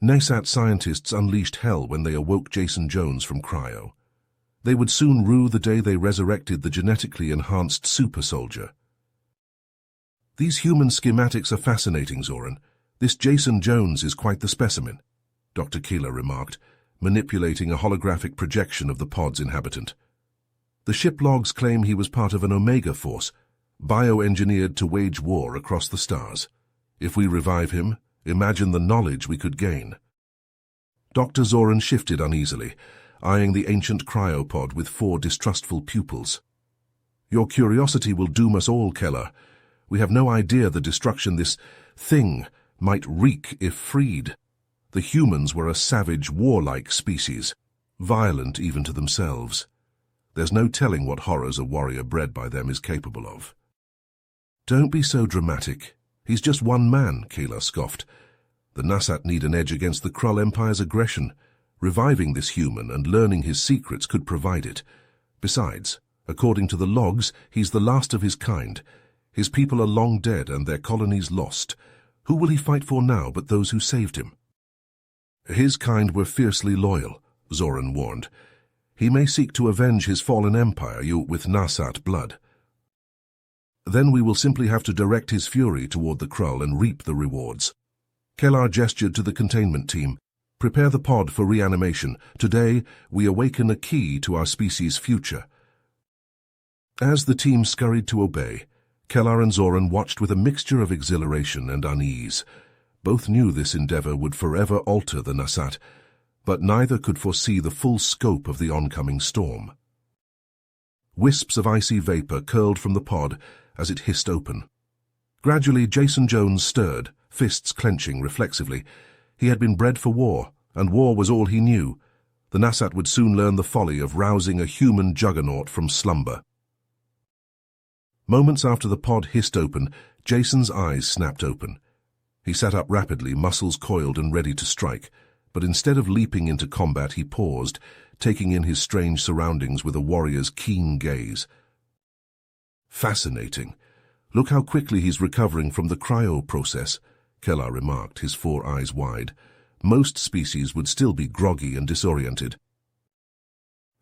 NASAT scientists unleashed hell when they awoke Jason Jones from cryo. They would soon rue the day they resurrected the genetically enhanced super soldier. These human schematics are fascinating, Zoran. This Jason Jones is quite the specimen, Dr. Keeler remarked, manipulating a holographic projection of the pod's inhabitant. The ship logs claim he was part of an Omega force, bioengineered to wage war across the stars. If we revive him, imagine the knowledge we could gain. Dr. Zoran shifted uneasily, eyeing the ancient cryopod with 4 distrustful pupils. Your curiosity will doom us all, Keller. We have no idea the destruction this thing might wreak if freed. The humans were a savage, warlike species, violent even to themselves. There's no telling what horrors a warrior bred by them is capable of. Don't be so dramatic. He's just one man, Keeler scoffed. The NASAT need an edge against the Krull Empire's aggression. Reviving this human and learning his secrets could provide it. Besides, according to the logs, he's the last of his kind. His people are long dead and their colonies lost. Who will he fight for now but those who saved him? His kind were fiercely loyal, Zoran warned. He may seek to avenge his fallen empire with NASAT blood. Then we will simply have to direct his fury toward the Krull and reap the rewards. Keller gestured to the containment team. Prepare the pod for reanimation. Today, we awaken a key to our species' future. As the team scurried to obey, Keller and Zoran watched with a mixture of exhilaration and unease. Both knew this endeavor would forever alter the NASAT, but neither could foresee the full scope of the oncoming storm. Wisps of icy vapor curled from the pod as it hissed open. Gradually, Jason Jones stirred, fists clenching reflexively. He had been bred for war, and war was all he knew. The NASAT would soon learn the folly of rousing a human juggernaut from slumber. Moments after the pod hissed open, Jason's eyes snapped open. He sat up rapidly, muscles coiled and ready to strike, but instead of leaping into combat, he paused, taking in his strange surroundings with a warrior's keen gaze. Fascinating. Look how quickly he's recovering from the cryo process, Keller remarked, his 4 eyes wide. Most species would still be groggy and disoriented.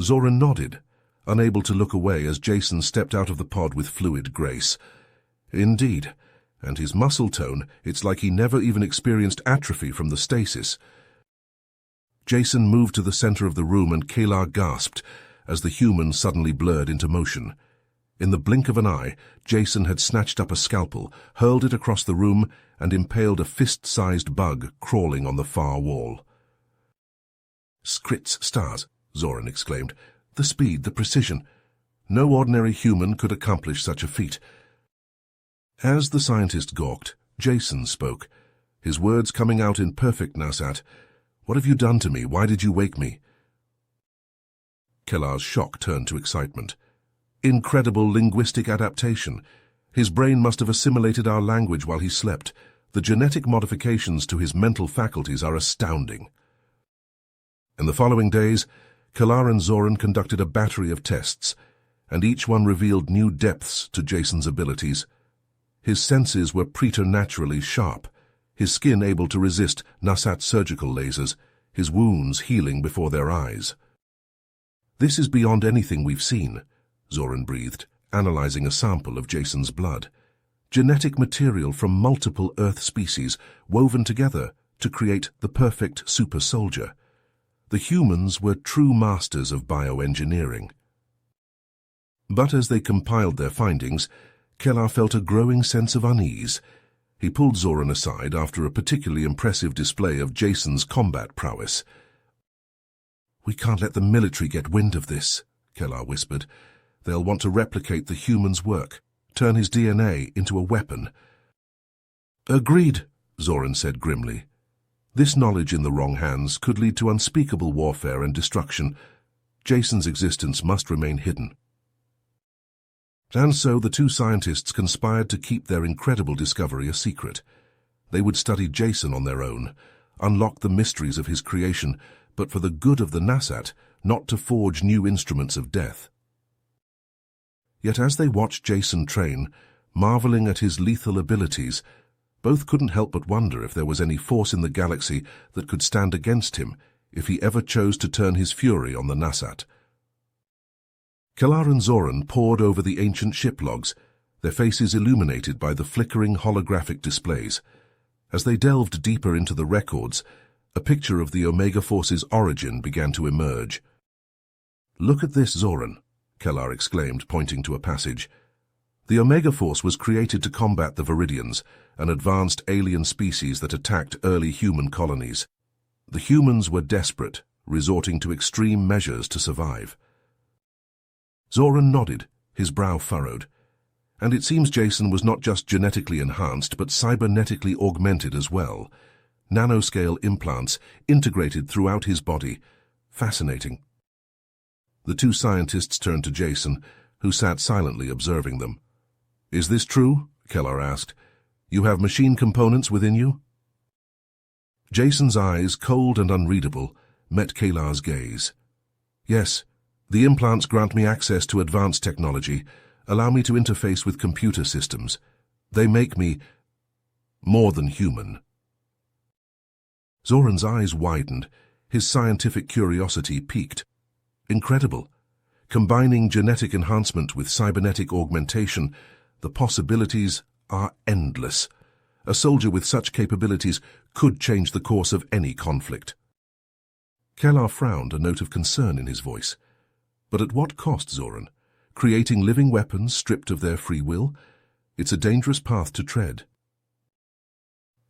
Zoran nodded, unable to look away as Jason stepped out of the pod with fluid grace. Indeed, and his muscle tone, it's like he never even experienced atrophy from the stasis. Jason moved to the center of the room and Keller gasped as the human suddenly blurred into motion. In the blink of an eye, Jason had snatched up a scalpel, hurled it across the room, and impaled a fist-sized bug crawling on the far wall. "Skritz stars," Zoran exclaimed. "The speed, the precision. No ordinary human could accomplish such a feat." As the scientist gawked, Jason spoke, his words coming out in perfect NASAT. "What have you done to me? Why did you wake me?" Keller's shock turned to excitement. Incredible linguistic adaptation. His brain must have assimilated our language while he slept. The genetic modifications to his mental faculties are astounding. In the following days, Keller and Zoran conducted a battery of tests, and each one revealed new depths to Jason's abilities. His senses were preternaturally sharp, his skin able to resist NASAT surgical lasers, his wounds healing before their eyes. "This is beyond anything we've seen," Zoran breathed, analyzing a sample of Jason's blood. Genetic material from multiple Earth species woven together to create the perfect super soldier. The humans were true masters of bioengineering. But as they compiled their findings, Keller felt a growing sense of unease. He pulled Zoran aside after a particularly impressive display of Jason's combat prowess. "We can't let the military get wind of this," Keller whispered. "They'll want to replicate the human's work, turn his DNA into a weapon." "Agreed," Zoran said grimly. This knowledge in the wrong hands could lead to unspeakable warfare and destruction. Jason's existence must remain hidden. And so the 2 scientists conspired to keep their incredible discovery a secret. They would study Jason on their own, unlock the mysteries of his creation, but for the good of the NASAT, not to forge new instruments of death. Yet as they watched Jason train, marveling at his lethal abilities, Both couldn't help but wonder if there was any force in the galaxy that could stand against him if he ever chose to turn his fury on the Nasat. Kellar and Zoran pored over the ancient ship logs, their faces illuminated by the flickering holographic displays. As they delved deeper into the records, a picture of the Omega Force's origin began to emerge. "Look at this, Zoran," Kellar exclaimed, pointing to a passage. "The Omega Force was created to combat the Viridians, an advanced alien species that attacked early human colonies. The humans were desperate, resorting to extreme measures to survive." Zoran nodded, his brow furrowed. And it seems Jason was not just genetically enhanced, but cybernetically augmented as well. Nanoscale implants integrated throughout his body. Fascinating. The two scientists turned to Jason, who sat silently observing them. "Is this true?" Kellar asked. "You have machine components within you?" Jason's eyes, cold and unreadable, met Kellar's gaze. "Yes, the implants grant me access to advanced technology, allow me to interface with computer systems. They make me more than human." Zoran's eyes widened, his scientific curiosity piqued. Incredible. Combining genetic enhancement with cybernetic augmentation, the possibilities are endless. A soldier with such capabilities could change the course of any conflict. Kellar frowned, a note of concern in his voice. But at what cost, Zoran? Creating living weapons stripped of their free will? It's a dangerous path to tread.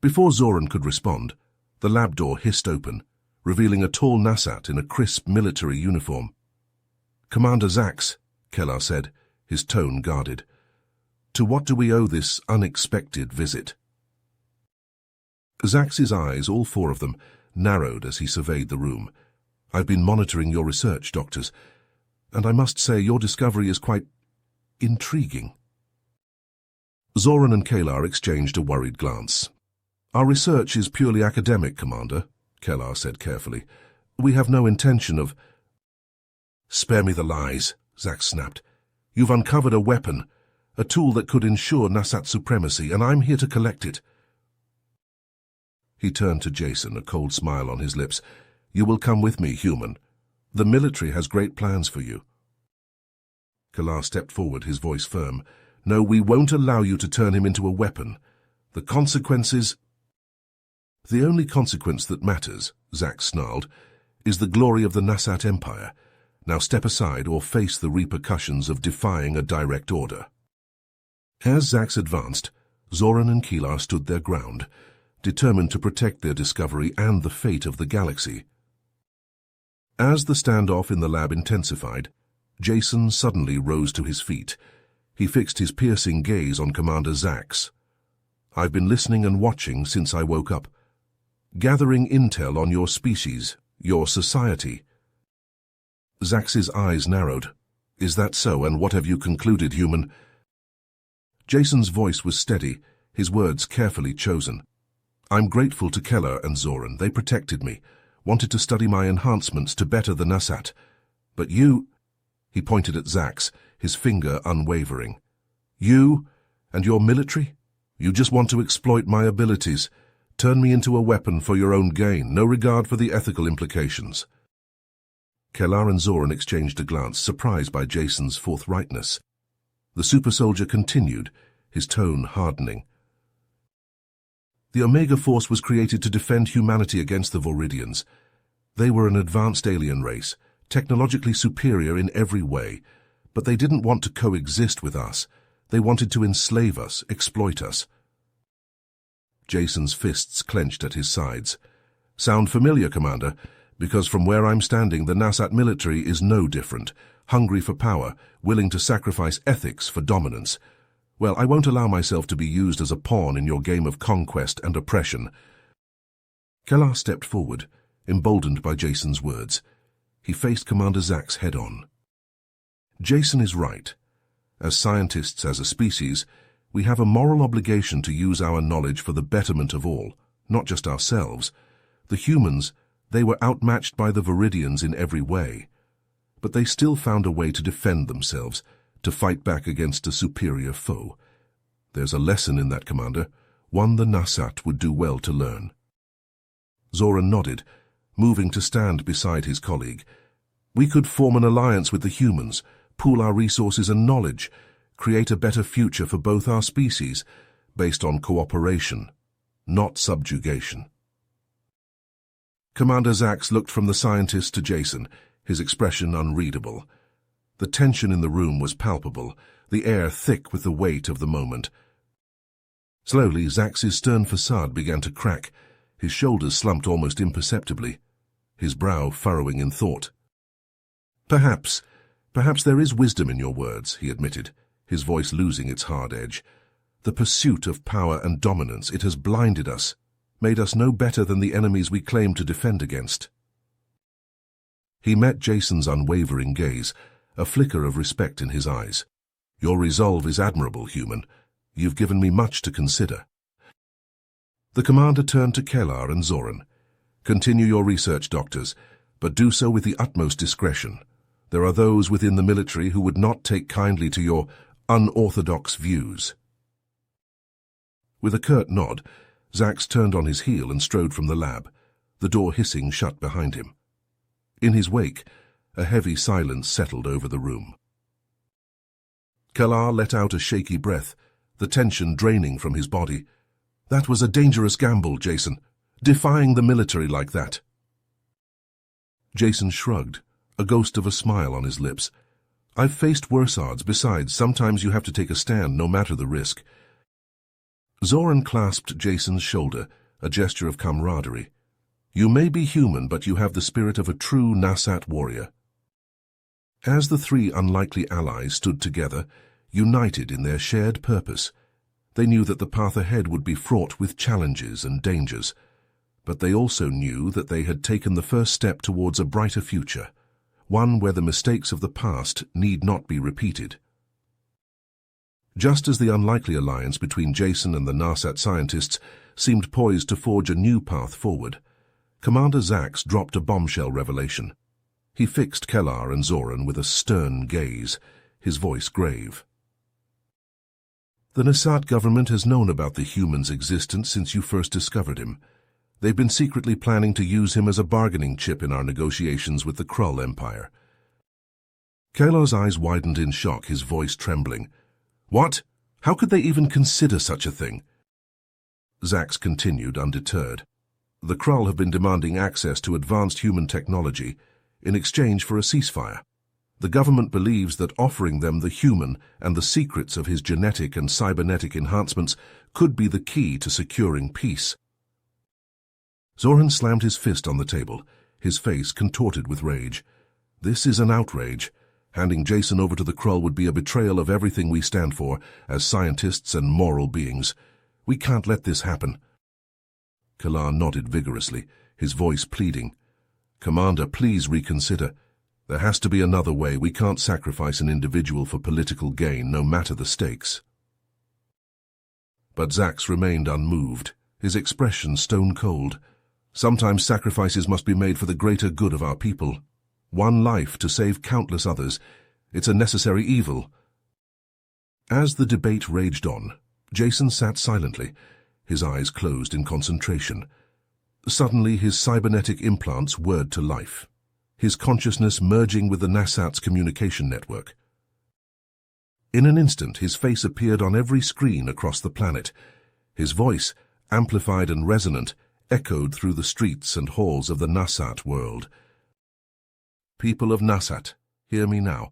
Before Zoran could respond, the lab door hissed open, revealing a tall Nasat in a crisp military uniform. "Commander Zax," Kellar said, his tone guarded. "To what do we owe this unexpected visit?" Zax's eyes, all four of them, narrowed as he surveyed the room. "I've been monitoring your research, doctors, and I must say your discovery is quite intriguing." Zoran and Kellar exchanged a worried glance. "Our research is purely academic, Commander," Kellar said carefully. "We have no intention of—" "Spare me the lies," Zax snapped. "You've uncovered a weapon, a tool that could ensure Nasat supremacy, and I'm here to collect it." He turned to Jason, a cold smile on his lips. "You will come with me, human. The military has great plans for you." Kellar stepped forward, his voice firm. "No, we won't allow you to turn him into a weapon. The consequences—" "The only consequence that matters," Zax snarled, "is the glory of the Nasat Empire. Now step aside or face the repercussions of defying a direct order." As Zax advanced, Zoran and Kellar stood their ground, determined to protect their discovery and the fate of the galaxy. As the standoff in the lab intensified, Jason suddenly rose to his feet. He fixed his piercing gaze on Commander Zax. "I've been listening and watching since I woke up. Gathering intel on your species, your society." Zax's eyes narrowed. "Is that so, and what have you concluded, human?" Jason's voice was steady, his words carefully chosen. "I'm grateful to Kellar and Zoran. They protected me, wanted to study my enhancements to better the Nasat. But you—" He pointed at Zax, his finger unwavering. "You and your military? You just want to exploit my abilities, turn me into a weapon for your own gain, no regard for the ethical implications." Kellar and Zoran exchanged a glance, surprised by Jason's forthrightness. The super soldier continued, his tone hardening. "The Omega Force was created to defend humanity against the Viridians. They were an advanced alien race, technologically superior in every way, but they didn't want to coexist with us. They wanted to enslave us, exploit us." Jason's fists clenched at his sides. "Sound familiar, Commander? Because from where I'm standing, the Nasat military is no different, hungry for power, willing to sacrifice ethics for dominance. Well, I won't allow myself to be used as a pawn in your game of conquest and oppression." Kellar stepped forward, emboldened by Jason's words. He faced Commander Zax head-on. "Jason is right. As scientists, as a species, we have a moral obligation to use our knowledge for the betterment of all, not just ourselves. The humans, they were outmatched by the Viridians in every way, but they still found a way to defend themselves, to fight back against a superior foe. There's a lesson in that, Commander, one the Nasat would do well to learn. Zoran nodded, moving to stand beside his colleague. We could form an alliance with the humans, pool our resources and knowledge, create a better future for both our species, based on cooperation, not subjugation. Commander Zax looked from the scientist to Jason, his expression unreadable. The tension in the room was palpable, the air thick with the weight of the moment. Slowly, Zax's stern facade began to crack. His shoulders slumped almost imperceptibly, his brow furrowing in thought. Perhaps there is wisdom in your words, he admitted, his voice losing its hard edge. The pursuit of power and dominance, it has blinded us, made us no better than the enemies we claim to defend against. He met Jason's unwavering gaze, a flicker of respect in his eyes. Your resolve is admirable, human. You've given me much to consider. The commander turned to Kellar and Zoran. Continue your research, doctors, but do so with the utmost discretion. There are those within the military who would not take kindly to your unorthodox views. With a curt nod, Zax turned on his heel and strode from the lab, the door hissing shut behind him. In his wake, a heavy silence settled over the room. Kellar let out a shaky breath, the tension draining from his body. That was a dangerous gamble, Jason, defying the military like that. Jason shrugged, a ghost of a smile on his lips. I've faced worse odds. Besides, sometimes you have to take a stand, no matter the risk. Zoran clasped Jason's shoulder, a gesture of camaraderie. You may be human, but you have the spirit of a true Nasat warrior. As the three unlikely allies stood together, united in their shared purpose, they knew that the path ahead would be fraught with challenges and dangers, but they also knew that they had taken the first step towards a brighter future, one where the mistakes of the past need not be repeated. Just as the unlikely alliance between Jason and the Nasat scientists seemed poised to forge a new path forward, Commander Zax dropped a bombshell revelation. He fixed Kellar and Zoran with a stern gaze, his voice grave. The Nasat government has known about the human's existence since you first discovered him. They've been secretly planning to use him as a bargaining chip in our negotiations with the Krull Empire. Kellar's eyes widened in shock, his voice trembling. What? How could they even consider such a thing? Zax continued, undeterred. The Krull have been demanding access to advanced human technology in exchange for a ceasefire. The government believes that offering them the human and the secrets of his genetic and cybernetic enhancements could be the key to securing peace. Zoran slammed his fist on the table, his face contorted with rage. This is an outrage. Handing Jason over to the Krull would be a betrayal of everything we stand for as scientists and moral beings. We can't let this happen. Kellar nodded vigorously, his voice pleading. Commander, please reconsider. There has to be another way. We can't sacrifice an individual for political gain, no matter the stakes. But Zax remained unmoved, his expression stone-cold. Sometimes sacrifices must be made for the greater good of our people. One life to save countless others. It's a necessary evil. As the debate raged on, Jason sat silently, his eyes closed in concentration. Suddenly his cybernetic implants whirred to life, his consciousness merging with the Nasat's communication network. In an instant, his face appeared on every screen across the planet. His voice, amplified and resonant, echoed through the streets and halls of the Nasat world. People of Nasat, hear me now.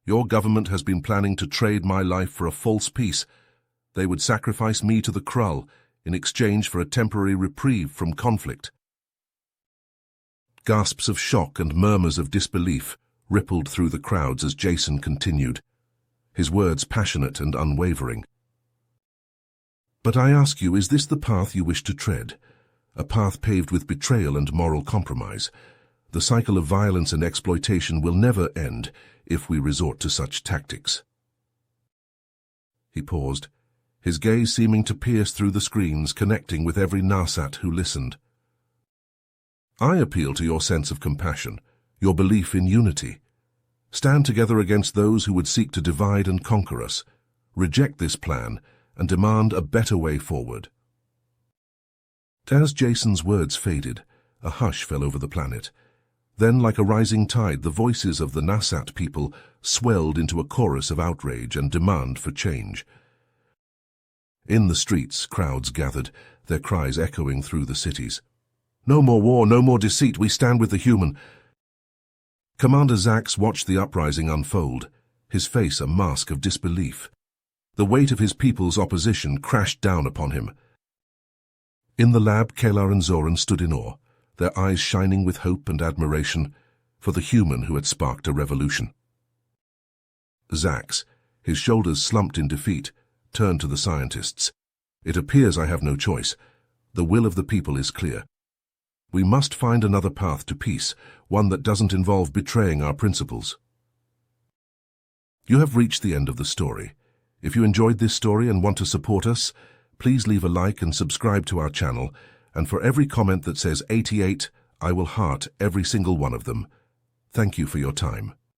Your government has been planning to trade my life for a false peace. They would sacrifice me to the Krull in exchange for a temporary reprieve from conflict. Gasps of shock and murmurs of disbelief rippled through the crowds as Jason continued, his words passionate and unwavering. But I ask you, is this the path you wish to tread? A path paved with betrayal and moral compromise? The cycle of violence and exploitation will never end if we resort to such tactics. He paused, his gaze seeming to pierce through the screens, connecting with every Nasat who listened. I appeal to your sense of compassion, your belief in unity. Stand together against those who would seek to divide and conquer us. Reject this plan and demand a better way forward. As Jason's words faded, a hush fell over the planet. Then, like a rising tide, the voices of the Nasat people swelled into a chorus of outrage and demand for change. In the streets, crowds gathered, their cries echoing through the cities. "No more war, no more deceit, we stand with the human." Commander Zax watched the uprising unfold, his face a mask of disbelief. The weight of his people's opposition crashed down upon him. In the lab, Kalar and Zoran stood in awe, their eyes shining with hope and admiration for the human who had sparked a revolution. Zax, his shoulders slumped in defeat, turned to the scientists. "It appears I have no choice. The will of the people is clear. We must find another path to peace, one that doesn't involve betraying our principles." You have reached the end of the story. If you enjoyed this story and want to support us, please leave a like and subscribe to our channel, and for every comment that says 88, I will heart every single one of them. Thank you for your time.